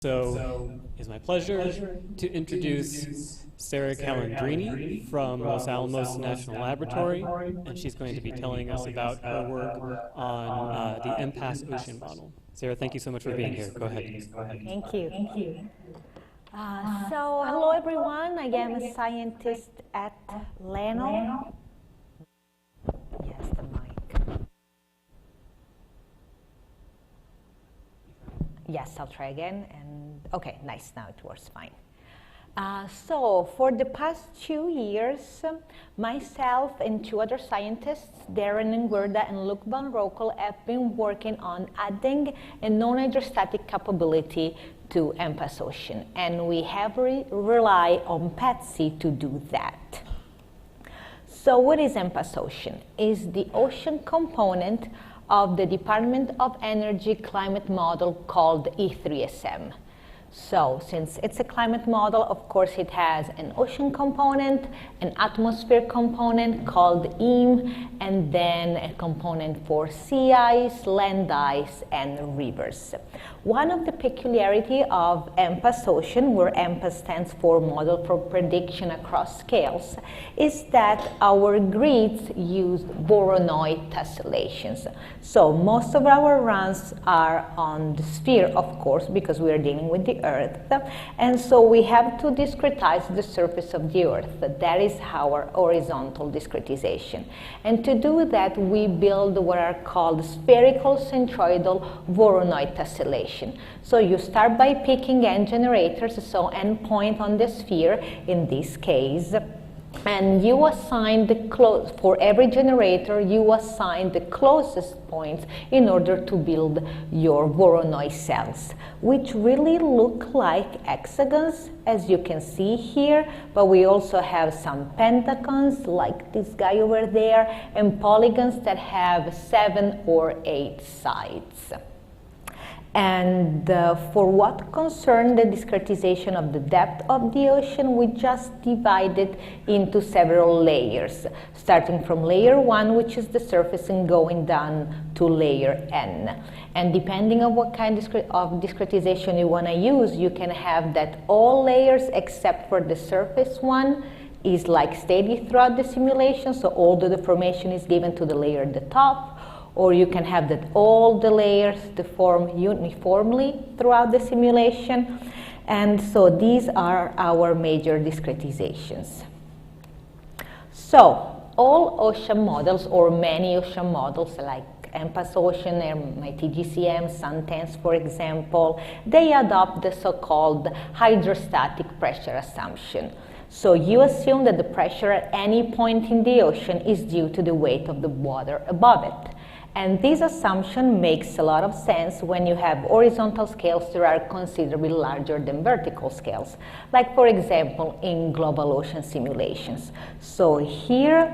So it's my pleasure to introduce Sara Calandrini from Los Alamos National Laboratory, and she's going to be telling us about her work on the MPAS-Ocean model. Sara, thank you so much for being here. Go ahead. Thank you. So hello everyone, I am a scientist at Leno. Yes, the mic. Yes, I'll try again. And okay, nice, now it works fine. So for the past 2 years, myself and 2 other scientists, Darren Engwirda and Roekel, have been working on adding a non-hydrostatic capability to MPAS-Ocean, and we heavily rely on PETSc to do that. So what is MPAS-Ocean? It's the ocean component of the Department of Energy climate model called E3SM. So since it's a climate model, of course it has an ocean component, an atmosphere component called EAM, and then a component for sea ice, land ice, and rivers. One of the peculiarities of MPAS-Ocean, where MPAS stands for Model for Prediction Across Scales, is that our grids use Voronoi tessellations. So most of our runs are on the sphere, of course, because we are dealing with the Earth, and so we have to discretize the surface of the Earth. That is our horizontal discretization. And to do that, we build what are called spherical centroidal Voronoi tessellation. So you start by picking n generators, so n point on the sphere in this case, and you assign for every generator, you assign the closest points in order to build your Voronoi cells, which really look like hexagons, as you can see here, but we also have some pentagons, like this guy over there, and polygons that have 7 or 8 sides. And for what concerns the discretization of the depth of the ocean, we just divide it into several layers, starting from layer 1, which is the surface, and going down to layer n. And depending on what kind of discretization you want to use, you can have that all layers except for the surface one is like steady throughout the simulation, so all the deformation is given to the layer at the top, or you can have that all the layers deform uniformly throughout the simulation. And so these are our major discretizations. So all ocean models, or many ocean models like MPAS-Ocean and my TGCM, SunTense, for example, they adopt the so-called hydrostatic pressure assumption. So you assume that the pressure at any point in the ocean is due to the weight of the water above it. And this assumption makes a lot of sense when you have horizontal scales that are considerably larger than vertical scales, like for example in global ocean simulations. So here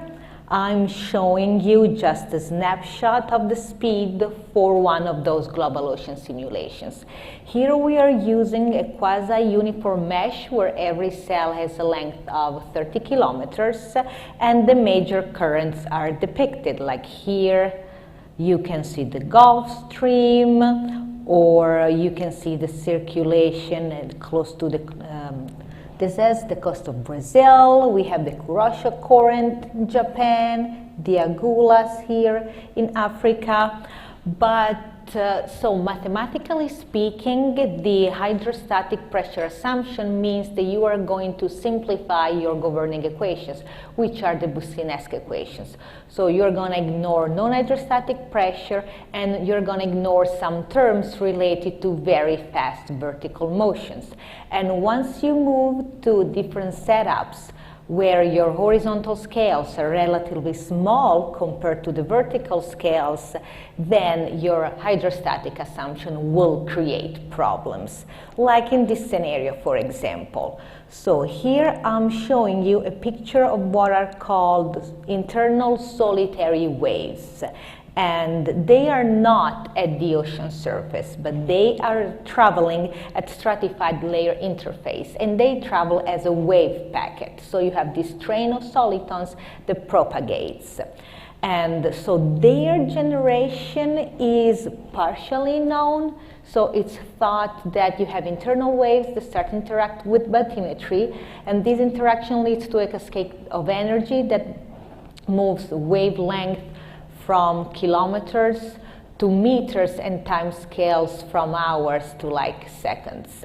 I'm showing you just a snapshot of the speed for one of those global ocean simulations. Here we are using a quasi-uniform mesh where every cell has a length of 30 kilometers, and the major currents are depicted, like here you can see the Gulf Stream, or you can see the circulation close to the this is the coast of Brazil. We have the Kuroshio Current in Japan, the Agulhas here in Africa. But so mathematically speaking, the hydrostatic pressure assumption means that you are going to simplify your governing equations, which are the Boussinesq equations. So you're going to ignore non-hydrostatic pressure, and you're going to ignore some terms related to very fast vertical motions. And once you move to different setups where your horizontal scales are relatively small compared to the vertical scales, then your hydrostatic assumption will create problems, like in this scenario, for example. So here I'm showing you a picture of what are called internal solitary waves. And they are not at the ocean surface, but they are traveling at stratified layer interface, and they travel as a wave packet. So you have this train of solitons that propagates. And so their generation is partially known. So it's thought that you have internal waves that start to interact with bathymetry, and this interaction leads to a cascade of energy that moves wavelength from kilometers to meters and time scales from hours to like seconds.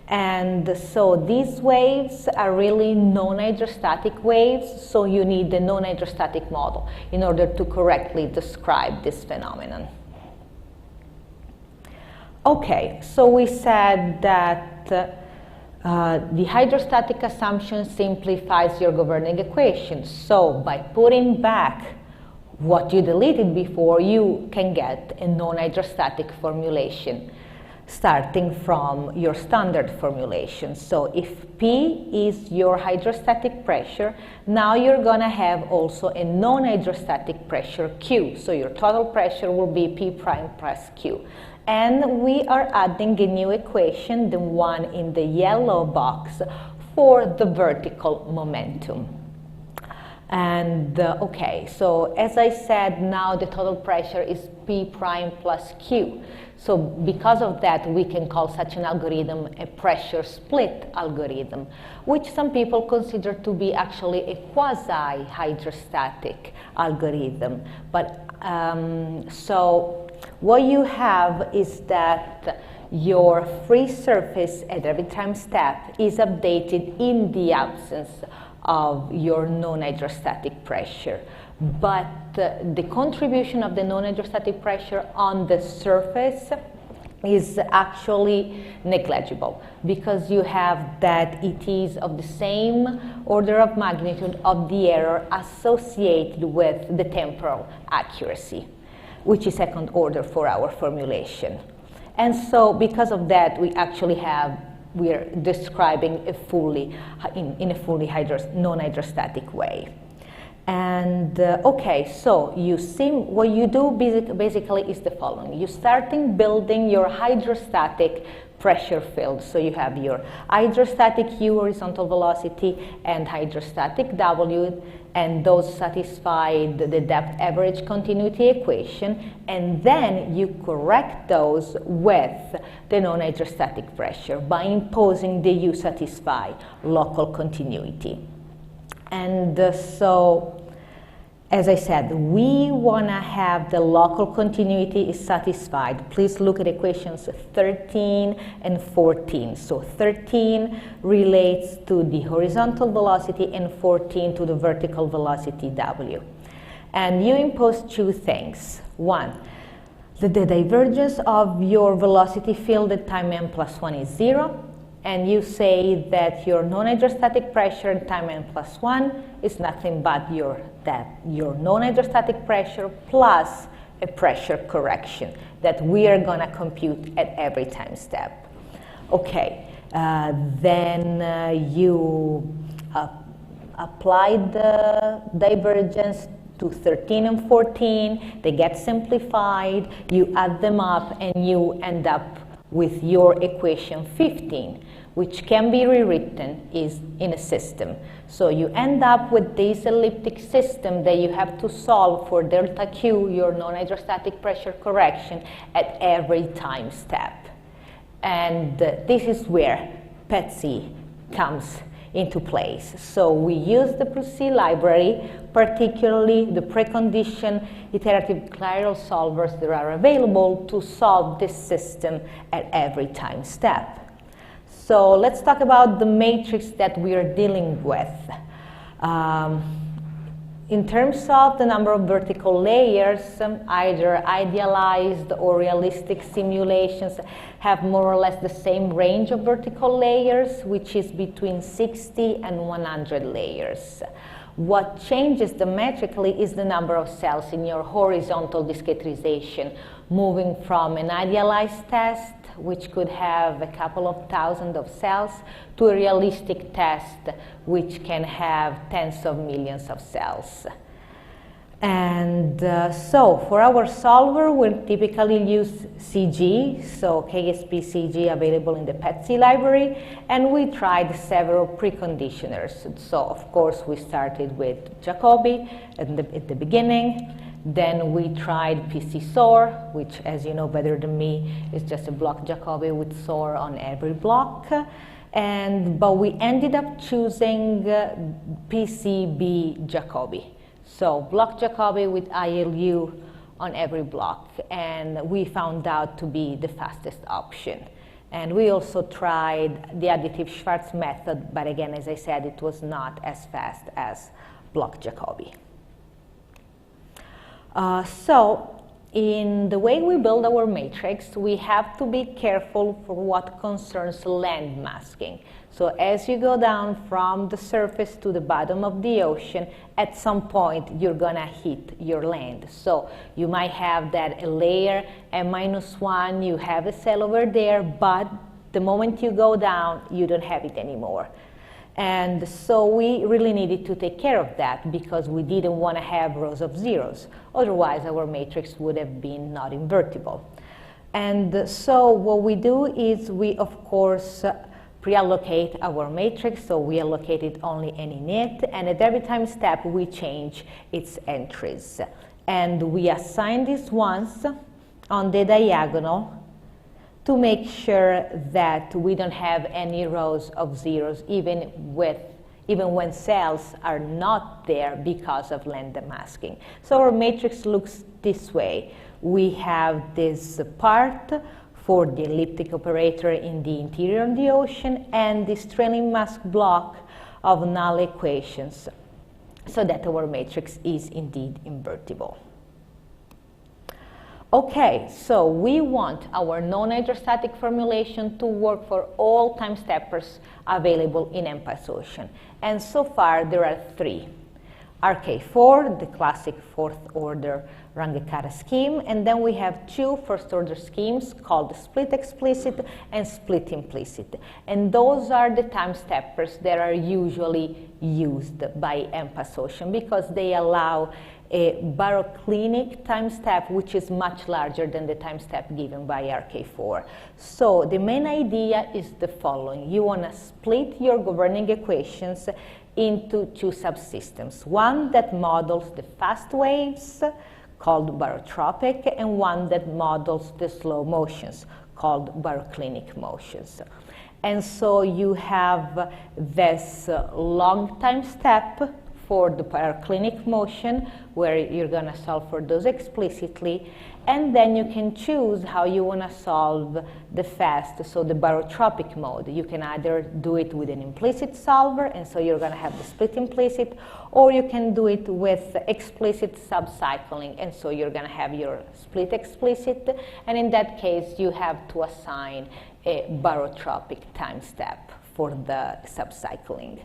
And so these waves are really non-hydrostatic waves, so you need the non-hydrostatic model in order to correctly describe this phenomenon. Okay, so we said that the hydrostatic assumption simplifies your governing equation. So by putting back what you deleted before, you can get a non-hydrostatic formulation, starting from your standard formulation. So if P is your hydrostatic pressure, now you're going to have also a non-hydrostatic pressure Q. So your total pressure will be P prime plus Q. And we are adding a new equation, the one in the yellow box, for the vertical momentum. And okay, so as I said, now the total pressure is P prime plus Q. So because of that, we can call such an algorithm a pressure split algorithm, which some people consider to be actually a quasi-hydrostatic algorithm. But so what you have is that your free surface at every time step is updated in the absence of your non-hydrostatic pressure. But the contribution of the non-hydrostatic pressure on the surface is actually negligible, because you have that it is of the same order of magnitude of the error associated with the temporal accuracy, which is second order for our formulation. And so because of that, we're describing a fully, in a fully non-hydrostatic way. And okay, so what you do basically is the following. You starting building your hydrostatic pressure field. So you have your hydrostatic U, horizontal velocity, and hydrostatic W, and those satisfy the depth average continuity equation, and then you correct those with the non-hydrostatic pressure by imposing the U satisfy local continuity. And so, as I said, we want to have the local continuity is satisfied. Please look at equations 13 and 14. So 13 relates to the horizontal velocity and 14 to the vertical velocity W. And you impose two things. One, the divergence of your velocity field at time n plus 1 is 0. And you say that your non-hydrostatic pressure at time n plus 1 is nothing but your non-hydrostatic pressure plus a pressure correction that we are going to compute at every time step. Okay, then you apply the divergence to 13 and 14. They get simplified. You add them up, and you end up with your equation 15, which can be rewritten in a system. So you end up with this elliptic system that you have to solve for delta Q, your non-hydrostatic pressure correction, at every time step. And this is where PETSc comes into place. So we use the PETSc library, particularly the precondition iterative chiral solvers that are available to solve this system at every time step. So let's talk about the matrix that we are dealing with. In terms of the number of vertical layers, either idealized or realistic simulations have more or less the same range of vertical layers, which is between 60 and 100 layers. What changes dramatically is the number of cells in your horizontal discretization, moving from an idealized test, which could have a couple of thousand of cells, to a realistic test, which can have tens of millions of cells. And so for our solver, we'll typically use CG, so KSP CG available in the PETSc library, and we tried several preconditioners. So of course we started with Jacobi at the beginning, then we tried PC-SOR, which, as you know better than me, is just a block Jacobi with SOR on every block. But we ended up choosing PCB Jacobi. So block Jacobi with ILU on every block, and we found out to be the fastest option. And we also tried the additive Schwarz method, but again, as I said, it was not as fast as block Jacobi. So in the way we build our matrix, we have to be careful for what concerns land masking. So as you go down from the surface to the bottom of the ocean, at some point you're gonna hit your land. So you might have that a layer M-1, you have a cell over there, but the moment you go down, you don't have it anymore. And so we really needed to take care of that because we didn't want to have rows of zeros. Otherwise, our matrix would have been not invertible. And so what we do is we, of course, pre-allocate our matrix. So we allocated only any init, and at every time step, we change its entries. And we assign these ones on the diagonal to make sure that we don't have any rows of zeros, even when cells are not there because of land masking. So our matrix looks this way. We have this part for the elliptic operator in the interior of the ocean and this trailing mask block of null equations, so that our matrix is indeed invertible. Okay, so we want our non-hydrostatic formulation to work for all time steppers available in MPAS-Ocean. And so far, there are 3. RK4, the classic fourth order Runge-Kara scheme, and then we have 2 first order schemes called split explicit and split implicit. And those are the time steppers that are usually used by MPAS-Ocean because they allow a baroclinic time step, which is much larger than the time step given by RK4. So the main idea is the following. You want to split your governing equations into 2 subsystems. One that models the fast waves, called barotropic, and one that models the slow motions, called baroclinic motions. And so you have this long time step for the baroclinic motion, where you're going to solve for those explicitly, and then you can choose how you want to solve the fast, so the barotropic mode. You can either do it with an implicit solver, and so you're going to have the split implicit, or you can do it with explicit subcycling, and so you're going to have your split explicit, and in that case you have to assign a barotropic time step for the subcycling.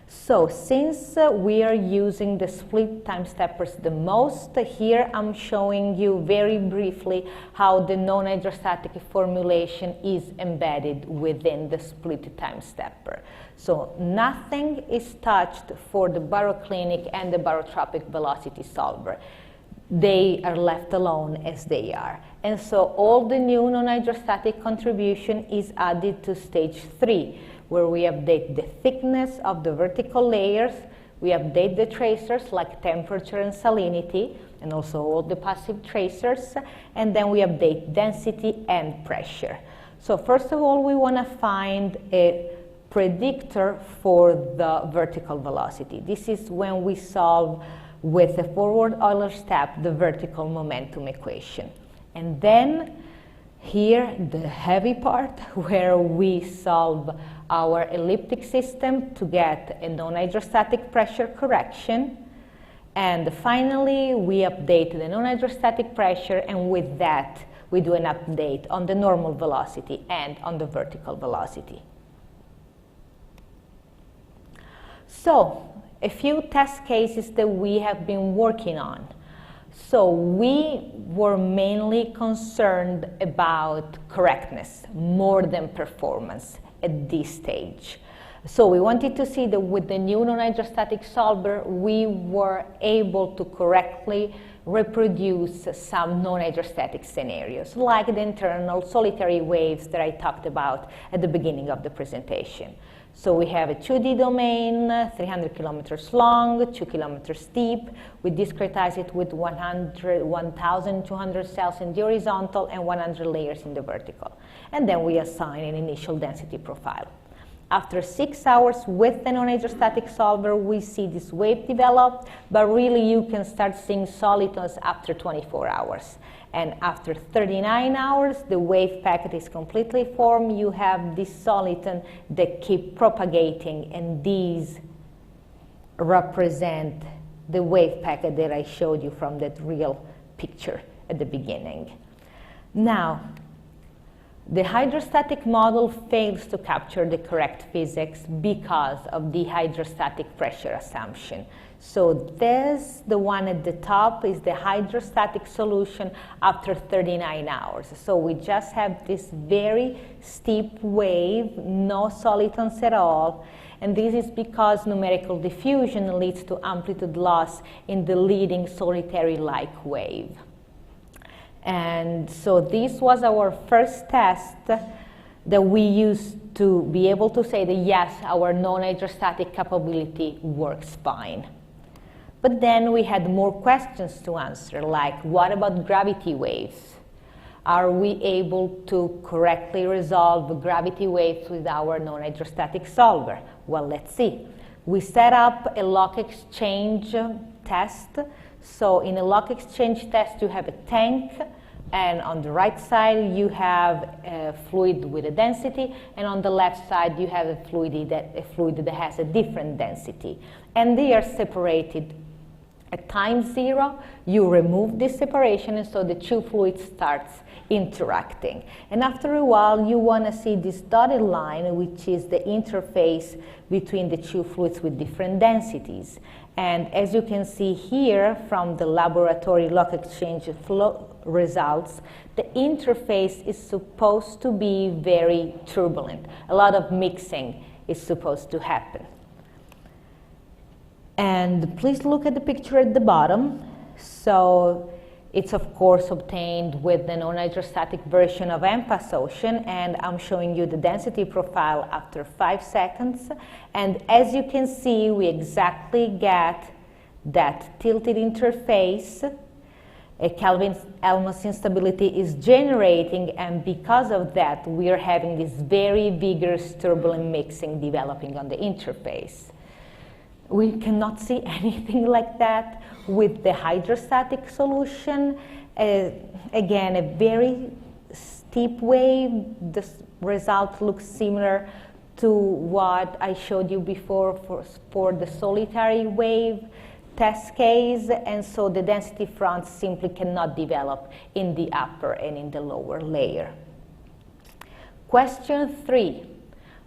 So since we are using the split time steppers the most, here I'm showing you very briefly how the non-hydrostatic formulation is embedded within the split time stepper. So nothing is touched for the baroclinic and the barotropic velocity solver. They are left alone as they are. And so all the new non-hydrostatic contribution is added to stage 3, where we update the thickness of the vertical layers, we update the tracers like temperature and salinity, and also all the passive tracers, and then we update density and pressure. So first of all, we want to find a predictor for the vertical velocity. This is when we solve with a forward Euler step the vertical momentum equation. And then here, the heavy part, where we solve our elliptic system to get a non-hydrostatic pressure correction. And finally, we update the non-hydrostatic pressure, and with that, we do an update on the normal velocity and on the vertical velocity. So, a few test cases that we have been working on. So we were mainly concerned about correctness more than performance at this stage. So we wanted to see that with the new non-hydrostatic solver, we were able to correctly reproduce some non-hydrostatic scenarios, like the internal solitary waves that I talked about at the beginning of the presentation. So we have a 2D domain, 300 kilometers long, 2 kilometers deep. We discretize it with 1,200 cells in the horizontal and 100 layers in the vertical. And then we assign an initial density profile. After 6 hours with the non-hydrostatic solver, we see this wave develop, but really you can start seeing solitons after 24 hours. And after 39 hours, the wave packet is completely formed. You have this soliton that keep propagating, and these represent the wave packet that I showed you from that real picture at the beginning. Now, the hydrostatic model fails to capture the correct physics because of the hydrostatic pressure assumption. So this, the one at the top, is the hydrostatic solution after 39 hours. So we just have this very steep wave, no solitons at all. And this is because numerical diffusion leads to amplitude loss in the leading solitary-like wave. And so this was our first test that we used to be able to say that yes, our non-hydrostatic capability works fine. But then we had more questions to answer, like what about gravity waves? Are we able to correctly resolve gravity waves with our non-hydrostatic solver? Well, let's see. We set up a lock exchange test. So in a lock exchange test, you have a tank, and on the right side, you have a fluid with a density, and on the left side, you have a fluid that has a different density. And they are separated at time 0. You remove this separation, and so the two fluids starts interacting. And after a while, you want to see this dotted line, which is the interface between the two fluids with different densities. And as you can see here from the laboratory lock exchange flow results, the interface is supposed to be very turbulent. A lot of mixing is supposed to happen. And please look at the picture at the bottom. So it's of course obtained with the non-hydrostatic version of MPAS-Ocean, and I'm showing you the density profile after 5 seconds. And as you can see, we exactly get that tilted interface. A Kelvin-Alamos instability is generating, and because of that, we are having this very vigorous turbulent mixing developing on the interface. We cannot see anything like that with the hydrostatic solution. Again, a very steep wave. The result looks similar to what I showed you before for the solitary wave test case, and so the density fronts simply cannot develop in the upper and in the lower layer. Question 3.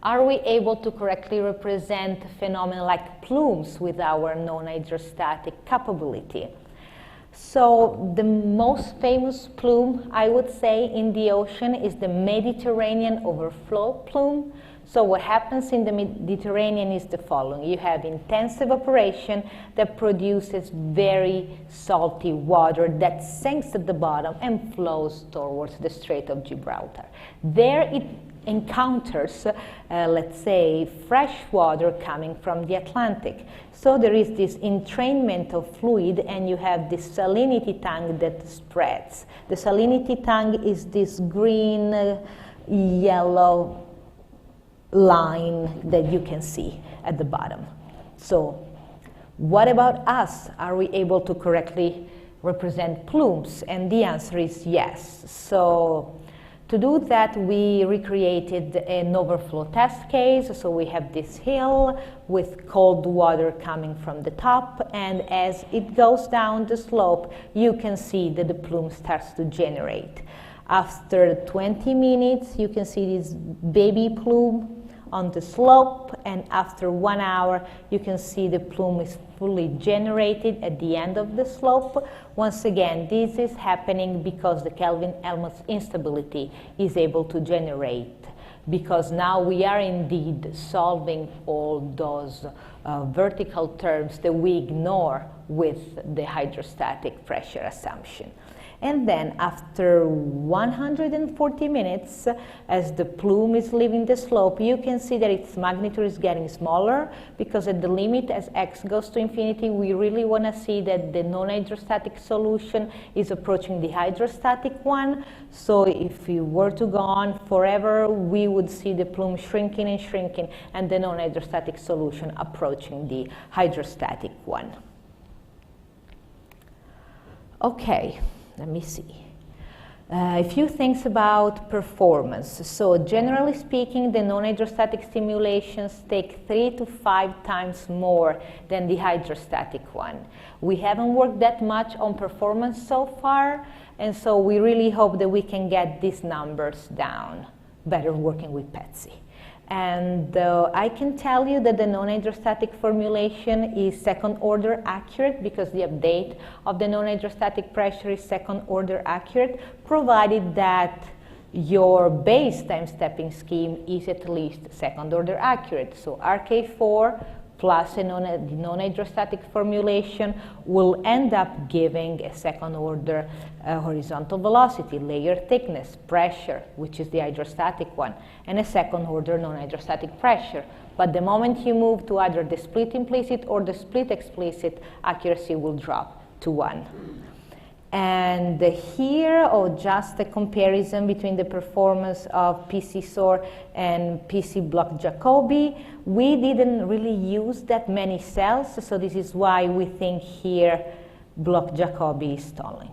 Are we able to correctly represent phenomena like plumes with our non-hydrostatic capability? So the most famous plume, I would say, in the ocean is the Mediterranean overflow plume. So what happens in the Mediterranean is the following. You have intense evaporation that produces very salty water that sinks at the bottom and flows towards the Strait of Gibraltar. There it encounters, let's say, fresh water coming from the Atlantic. So there is this entrainment of fluid, and you have this salinity tongue that spreads. The salinity tongue is this green, yellow line that you can see at the bottom. So what about us? Are we able to correctly represent plumes? And the answer is yes. So to do that, we recreated an overflow test case. So we have this hill with cold water coming from the top, and as it goes down the slope, you can see that the plume starts to generate. After 20 minutes, you can see this baby plume on the slope, and after 1 hour, you can see the plume is fully generated at the end of the slope. Once again, this is happening because the Kelvin-Alamos instability is able to generate because now we are indeed solving all those vertical terms that we ignore with the hydrostatic pressure assumption. And then after 140 minutes, as the plume is leaving the slope, you can see that its magnitude is getting smaller, because at the limit, as x goes to infinity, we really want to see that the non-hydrostatic solution is approaching the hydrostatic one. So if we were to go on forever, we would see the plume shrinking and shrinking, and the non-hydrostatic solution approaching the hydrostatic one. Okay. Let me see. A few things about performance. So generally speaking, the non-hydrostatic simulations take 3 to 5 times more than the hydrostatic one. We haven't worked that much on performance so far, and so we really hope that we can get these numbers down, better working with PETSc. And I can tell you that the non-hydrostatic formulation is second order accurate, because the update of the non-hydrostatic pressure is second order accurate, provided that your base time stepping scheme is at least second order accurate. So RK4 plus a non-hydrostatic formulation will end up giving a second order horizontal velocity, layer thickness, pressure, which is the hydrostatic one, and a second order non-hydrostatic pressure. But the moment you move to either the split implicit or the split explicit, accuracy will drop to 1. And here, just a comparison between the performance of PC-SOR and PC-Bloch-Jacobi. We didn't really use that many cells, so this is why we think here Bloch-Jacobi is stalling.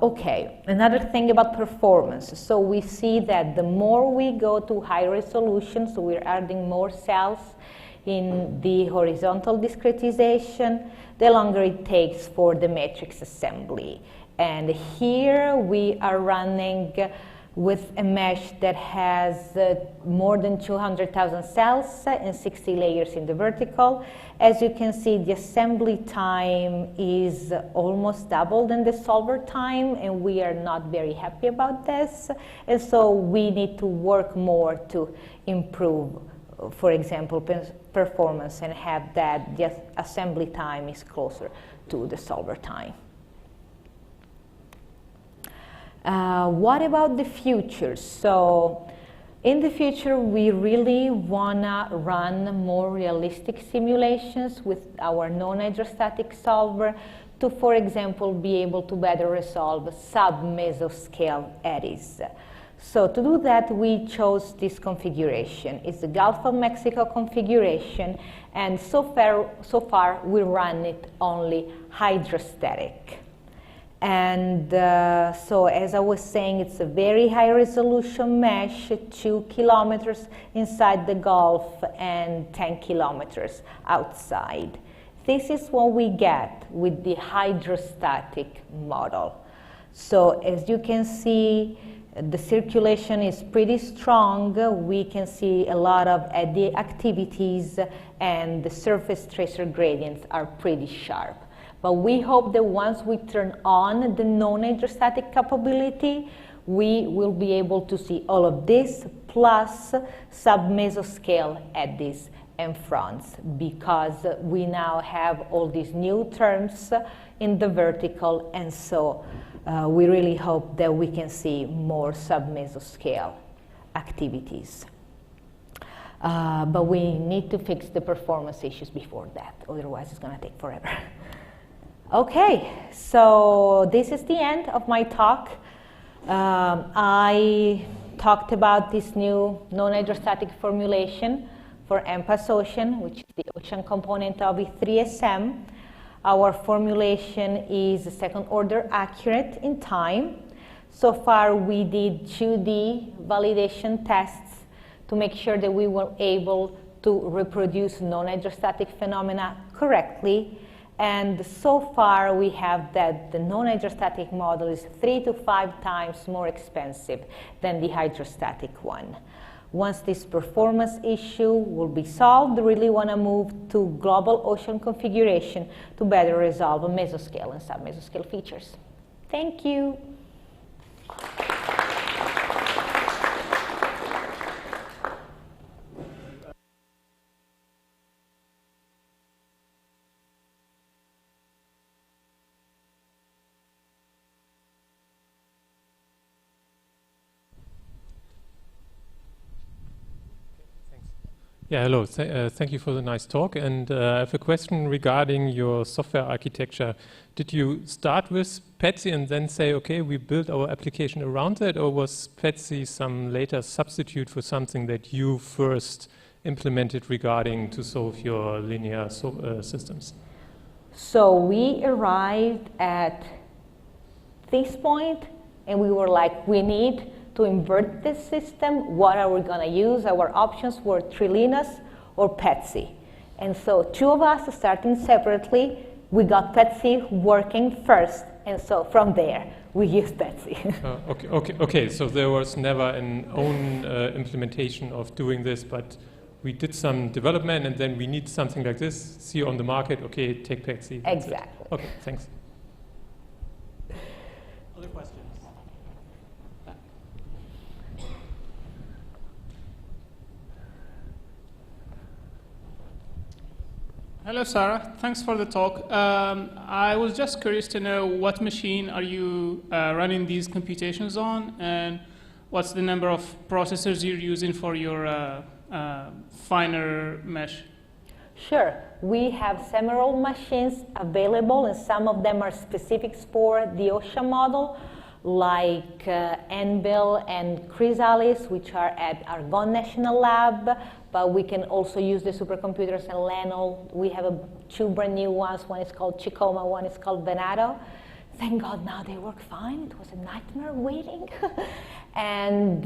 Okay, another thing about performance. So we see that the more we go to high resolution, so we're adding more cells in the horizontal discretization, the longer it takes for the matrix assembly. And here we are running with a mesh that has more than 200,000 cells and 60 layers in the vertical. As you can see, the assembly time is almost double than the solver time, and we are not very happy about this. And so we need to work more to improve, for example, performance, and have that the assembly time is closer to the solver time. What about the future? So in the future, we really want to run more realistic simulations with our non-hydrostatic solver to, for example, be able to better resolve sub-mesoscale eddies. So to do that, we chose this configuration. It's the Gulf of Mexico configuration, and so far we run it only hydrostatic. And so as I was saying, it's a very high resolution mesh, 2 kilometers inside the Gulf and 10 kilometers outside. This is what we get with the hydrostatic model. So as you can see, the circulation is pretty strong. We can see a lot of eddy activities, and the surface tracer gradients are pretty sharp. But we hope that once we turn on the non-hydrostatic capability, we will be able to see all of this plus sub-mesoscale eddies and fronts, because we now have all these new terms in the vertical, and so we really hope that we can see more sub-mesoscale activities. But we need to fix the performance issues before that, otherwise it's going to take forever. Okay, so this is the end of my talk. I talked about this new non-hydrostatic formulation for MPAS-Ocean, which is the ocean component of E3SM. Our formulation is second order accurate in time. So far we did 2D validation tests to make sure that we were able to reproduce non-hydrostatic phenomena correctly. And so far we have that the non-hydrostatic model is 3 to 5 times more expensive than the hydrostatic one. Once this performance issue will be solved, we really want to move to global ocean configuration to better resolve mesoscale and sub-mesoscale features. Thank you. Yeah, hello. Thank you for the nice talk. And I have a question regarding your software architecture. Did you start with PETSc and then say, okay, we build our application around that, or was PETSc some later substitute for something that you first implemented regarding to solve your linear systems? So we arrived at this point and we were like, we need to invert this system. What are we going to use? Our options were Trilinus or PETSc. And so two of us starting separately, we got PETSc working first. And so from there, we used PETSc. Okay. So there was never an own implementation of doing this, but we did some development and then we need something like this, see on the market, okay, take PETSc. Exactly. Okay, thanks. Other questions? Hello, Sara. Thanks for the talk. I was just curious to know what machine are you running these computations on, and what's the number of processors you're using for your finer mesh? Sure. We have several machines available, and some of them are specifics for the Ocean model, like Anvil and Chrysalis, which are at Argonne National Lab. But we can also use the supercomputers in Leno. We have two brand new ones. One is called Chicoma, one is called Venato. Thank God now they work fine. It was a nightmare waiting. And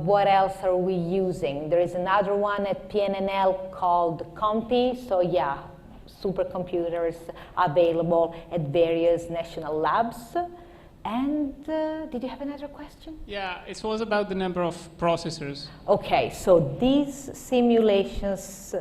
what else are we using? There is another one at PNNL called Compi. So yeah, supercomputers available at various national labs. And did you have another question? Yeah, it was about the number of processors. Okay, so these simulations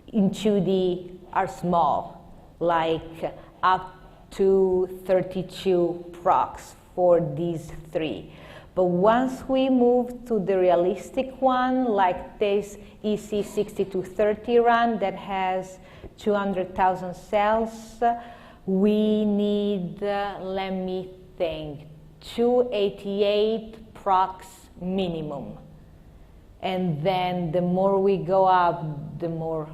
in 2D are small, like up to 32 procs for these three. But once we move to the realistic one, like this EC6230 run that has 200,000 cells, we need, let me think, 288 procs minimum. And then the more we go up, the more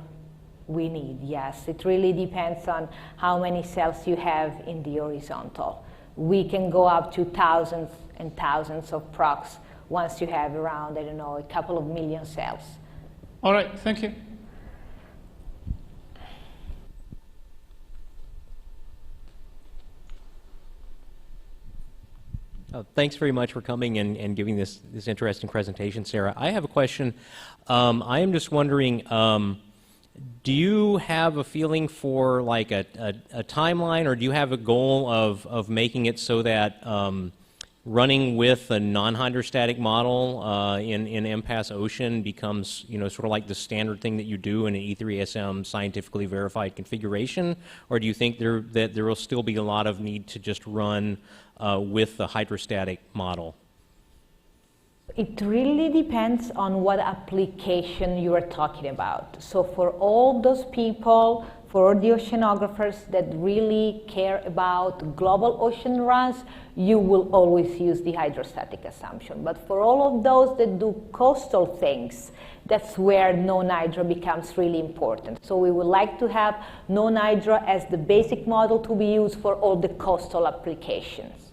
we need. Yes, it really depends on how many cells you have in the horizontal. We can go up to thousands and thousands of procs once you have around, I don't know, a couple of million cells. All right, thank you. Thanks very much for coming and giving this interesting presentation, Sara. I have a question. I am just wondering, do you have a feeling for like a timeline, or do you have a goal of making it so that running with a non-hydrostatic model in MPAS-Ocean becomes, you know, sort of like the standard thing that you do in an E3SM scientifically verified configuration? Or do you think that there will still be a lot of need to just run with the hydrostatic model? It really depends on what application you are talking about. So for all those people, for the oceanographers that really care about global ocean runs, you will always use the hydrostatic assumption. But for all of those that do coastal things, that's where non-hydro becomes really important. So we would like to have non-hydro as the basic model to be used for all the coastal applications.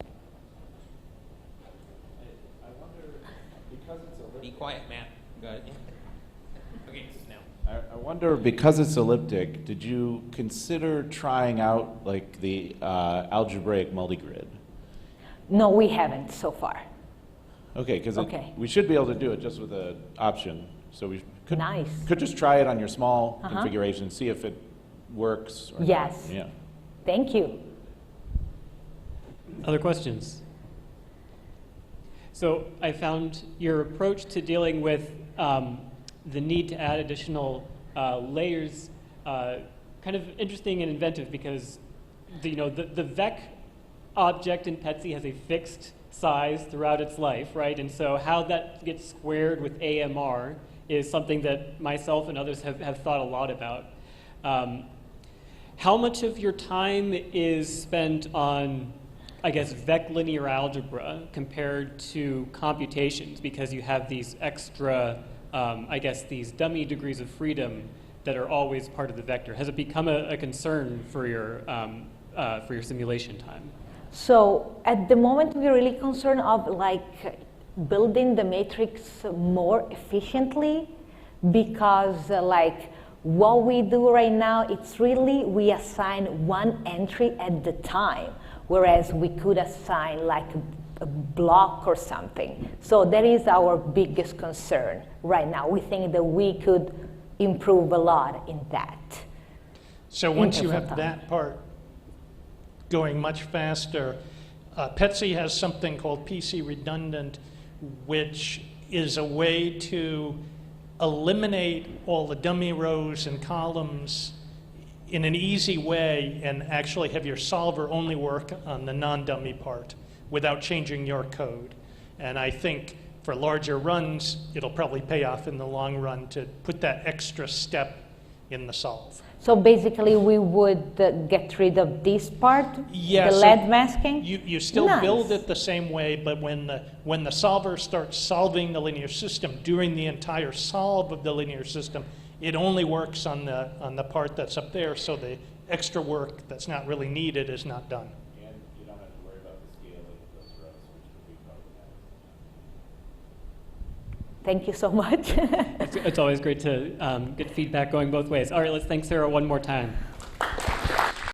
Be quiet, Matt. Go ahead. Okay, now. I wonder, because it's elliptic, did you consider trying out like the algebraic multigrid? No, we haven't so far. Okay, because Okay. we should be able to do it just with an option. So we could, Nice. could just try it on your small configuration, see if it works. Or Yes. Not. Yeah. Thank you. Other questions? So I found your approach to dealing with the need to add additional layers kind of interesting and inventive, because the VEC object in PETSc has a fixed size throughout its life, right? And so how that gets squared with AMR is something that myself and others have thought a lot about. How much of your time is spent on, I guess, VEC linear algebra compared to computations, because you have these extra I guess, these dummy degrees of freedom that are always part of the vector? Has it become a concern for your simulation time? So at the moment, we're really concerned of like building the matrix more efficiently, because like what we do right now, it's really we assign one entry at the time, whereas we could assign like a block or something. So that is our biggest concern right now. We think that we could improve a lot in that. So once you have that part going much faster, PETSc has something called PC redundant, which is a way to eliminate all the dummy rows and columns in an easy way and actually have your solver only work on the non-dummy part without changing your code. And I think for larger runs, it'll probably pay off in the long run to put that extra step in the solve. So basically, we would get rid of this part, Yeah, the so lead masking? You still Nice. build it the same way, but when the solver starts solving the linear system, during the entire solve of the linear system, it only works on the part that's up there, so the extra work that's not really needed is not done. And you don't have to worry about the scaling of those rows, which would be problematic. Thank you so much. It's always great to get feedback going both ways. All right, let's thank Sara one more time.